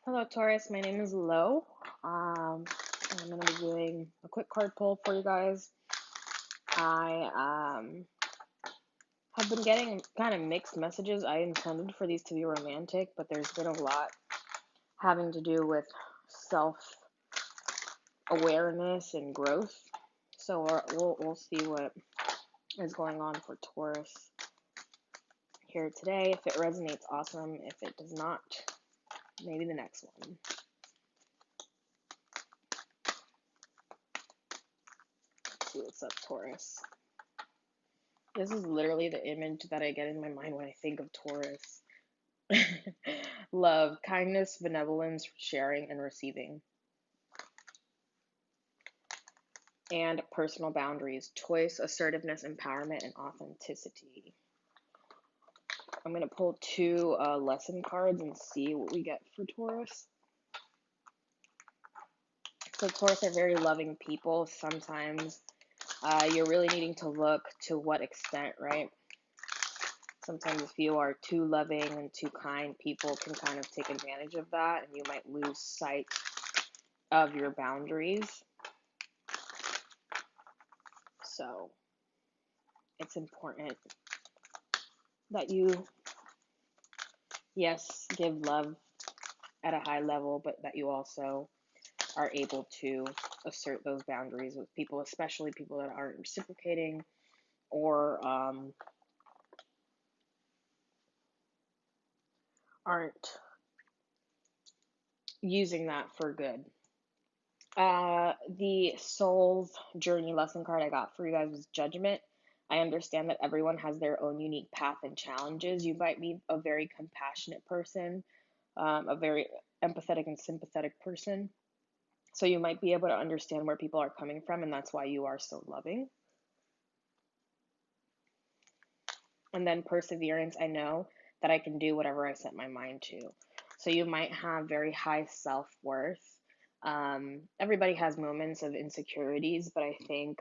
Hello, Taurus. My name is Lo. Um, I'm going to be doing a quick card pull for you guys. I have been getting kind of mixed messages. I intended for these to be romantic, but there's been a lot having to do with self awareness and growth. So we'll see what is going on for Taurus here today. If it resonates, awesome. If it does not, maybe the next one. Let's see what's up, Taurus. This is literally the image that I get in my mind when I think of Taurus. Love, kindness, benevolence, sharing, and receiving. And personal boundaries, choice, assertiveness, empowerment, and authenticity. I'm going to pull two lesson cards and see what we get for Taurus. So Taurus are very loving people. Sometimes you're really needing to look to what extent, right? Sometimes if you are too loving and too kind, people can kind of take advantage of that, and you might lose sight of your boundaries. So it's important that you, yes, give love at a high level, but that you also are able to assert those boundaries with people, especially people that aren't reciprocating or aren't using that for good. The soul's journey lesson card I got for you guys was judgment. I understand that everyone has their own unique path and challenges. You might be a very compassionate person, a very empathetic and sympathetic person. So you might be able to understand where people are coming from, and that's why you are so loving. And then perseverance, I know that I can do whatever I set my mind to. So you might have very high self-worth. Everybody has moments of insecurities, but I think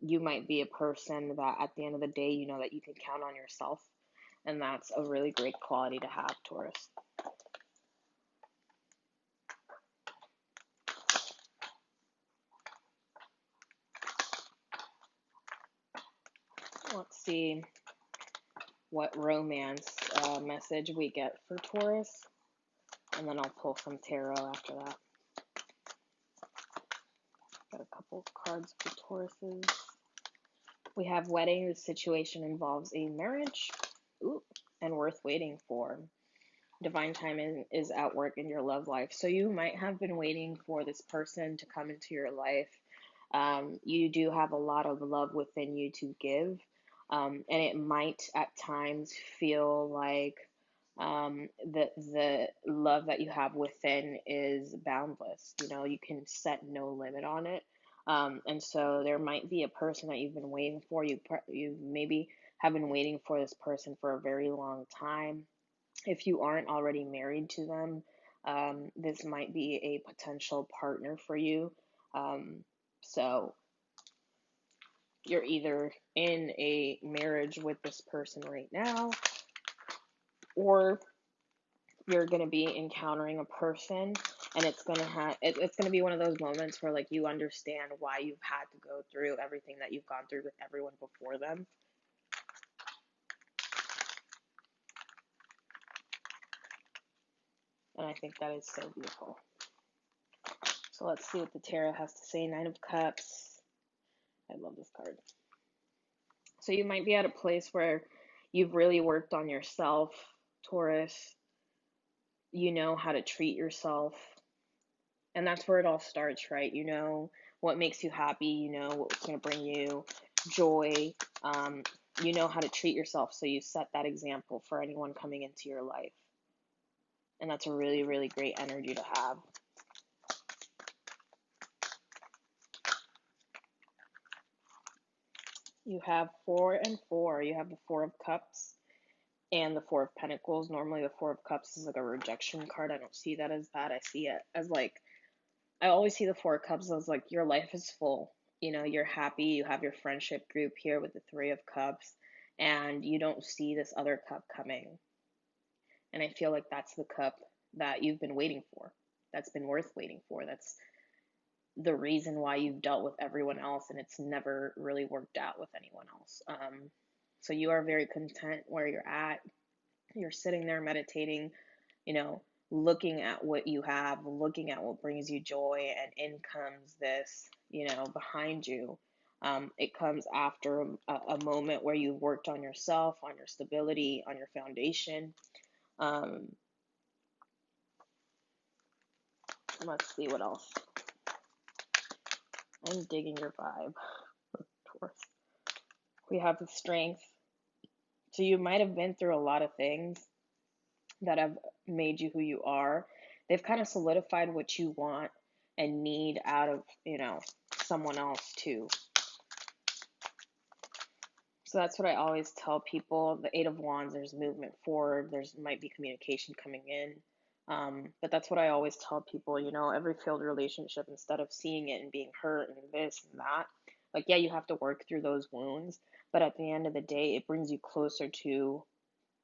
you might be a person that at the end of the day, you know that you can count on yourself. And that's a really great quality to have, Taurus. Let's see what romance message we get for Taurus. And then I'll pull some tarot after that. Got a couple cards for Tauruses. We have wedding. The situation involves a marriage. Ooh, and worth waiting for. Divine timing is at work in your love life. So you might have been waiting for this person to come into your life. You do have a lot of love within you to give. And it might at times feel like the love that you have within is boundless. You know, you can set no limit on it. And so there might be a person that you've been waiting for. You maybe have been waiting for this person for a very long time. If you aren't already married to them, this might be a potential partner for you. So you're either in a marriage with this person right now, or you're going to be encountering a person, and it's going to it's going to be one of those moments where like you understand why you've had to go through everything that you've gone through with everyone before them. And I think that is so beautiful. So let's see what the tarot has to say. Nine of Cups. I love this card. So you might be at a place where you've really worked on yourself, Taurus. You know how to treat yourself. And that's where it all starts, right? You know what makes you happy. You know what's going to bring you joy. You know how to treat yourself. So you set that example for anyone coming into your life. And that's a really, really great energy to have. You have 4 and 4. You have the 4 of Cups and the 4 of Pentacles. Normally the 4 of Cups is like a rejection card. I don't see that as that. I see it as like, I always see the 4 of Cups as like your life is full. You know, you're happy. You have your friendship group here with the 3 of Cups, and you don't see this other cup coming. And I feel like that's the cup that you've been waiting for, that's been worth waiting for. That's the reason why you've dealt with everyone else and it's never really worked out with anyone else. So you are very content where you're at. You're sitting there meditating, you know, looking at what you have, looking at what brings you joy, and in comes this, behind you. It comes after a moment where you've worked on yourself, on your stability, on your foundation. Um, let's see what else. I'm digging your vibe, Taurus. We have the strength. So you might have been through a lot of things that have made you who you are. They've kind of solidified what you want and need out of, someone else too. So that's what I always tell people. The Eight of Wands, there's movement forward. There's might be communication coming in. But that's what I always tell people, every failed relationship, instead of seeing it and being hurt and this and that, like, yeah, you have to work through those wounds. But at the end of the day, it brings you closer to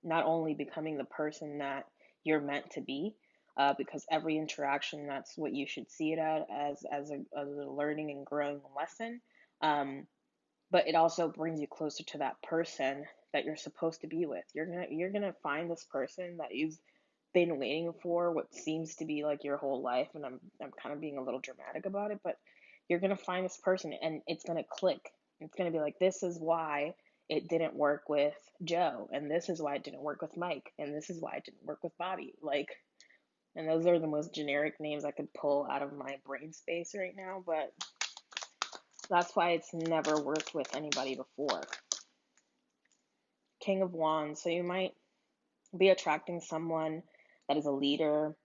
not only becoming the person that you're meant to be, because every interaction, that's what you should see it as a learning and growing lesson. But it also brings you closer to that person that you're supposed to be with. You're gonna find this person that you've been waiting for, what seems to be like your whole life, and I'm kind of being a little dramatic about it, but you're gonna find this person and it's gonna click. It's gonna be like, this is why it didn't work with Joe, and this is why it didn't work with Mike, and this is why it didn't work with Bobby. Like, and those are the most generic names I could pull out of my brain space right now, but that's why it's never worked with anybody before. King of Wands. So you might be attracting someone that is a leader,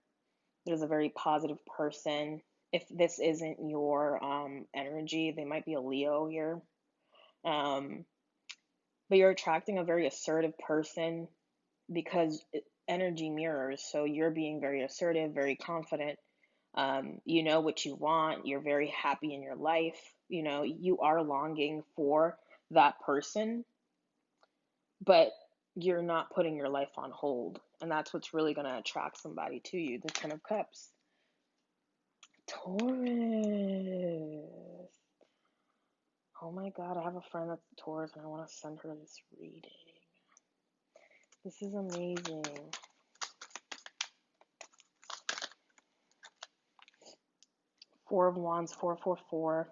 that is a very positive person. If this isn't your energy, they might be a Leo here. But you're attracting a very assertive person because energy mirrors. So you're being very assertive, very confident. You know what you want. You're very happy in your life. You are longing for that person, but you're not putting your life on hold. And that's what's really going to attract somebody to you. The Ten of Cups. Taurus. Oh my God, I have a friend that's a Taurus and I want to send her this reading. This is amazing. Four of Wands, 444.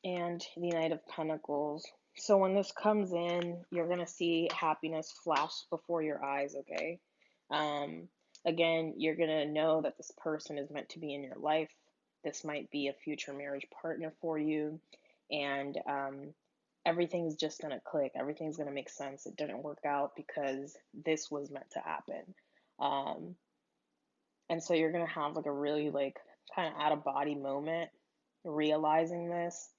And the Knight of Pentacles. So when this comes in, you're going to see happiness flash before your eyes, okay? Again, you're going to know that this person is meant to be in your life. This might be a future marriage partner for you. And everything's just going to click. Everything's going to make sense. It didn't work out because this was meant to happen. And so you're going to have like a really like kind of out of body moment realizing this.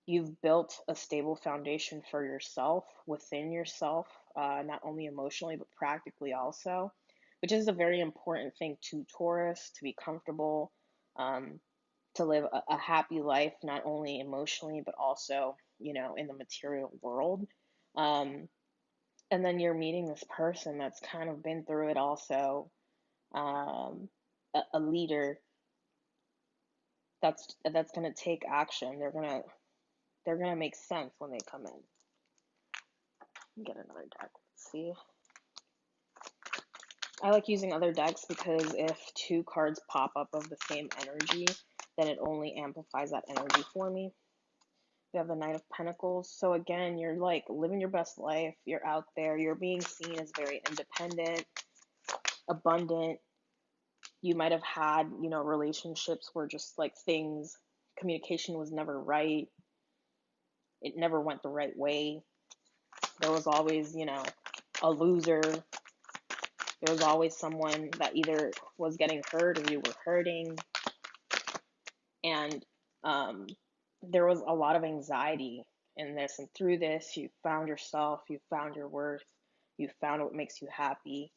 You've built a stable foundation for yourself, within yourself, not only emotionally, but practically also, which is a very important thing to Taurus, to be comfortable, to live a happy life, not only emotionally, but also, in the material world. And then you're meeting this person that's kind of been through it also, a leader that's going to take action. They're going to make sense when they come in. Get another deck. Let's see. I like using other decks because if two cards pop up of the same energy, then it only amplifies that energy for me. We have the Knight of Pentacles. So again, you're like living your best life. You're out there. You're being seen as very independent, abundant. You might have had, relationships where just like communication was never right. It never went the right way. There was always, a loser. There was always someone that either was getting hurt or you were hurting. And there was a lot of anxiety in this. And through this, you found yourself, you found your worth, you found what makes you happy.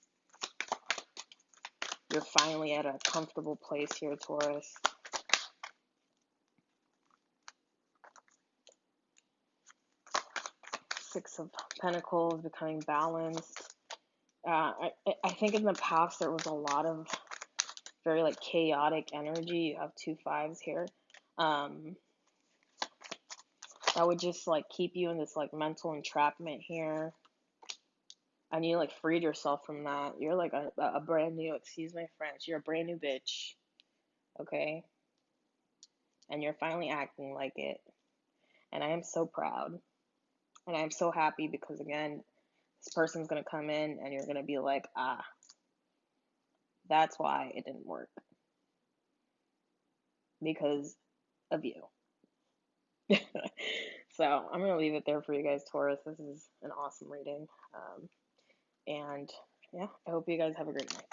You're finally at a comfortable place here, Taurus. Six of Pentacles, becoming balanced. I think in the past there was a lot of very like chaotic energy. You have two fives here. Um, that would just like keep you in this like mental entrapment here. And you like freed yourself from that. You're like a brand new, excuse my French, you're a brand new bitch, okay? And you're finally acting like it. And I am so proud. And I am so happy because, again, this person's going to come in and you're going to be like, ah, that's why it didn't work. Because of you. So I'm going to leave it there for you guys, Taurus. This is an awesome reading. And yeah, I hope you guys have a great night.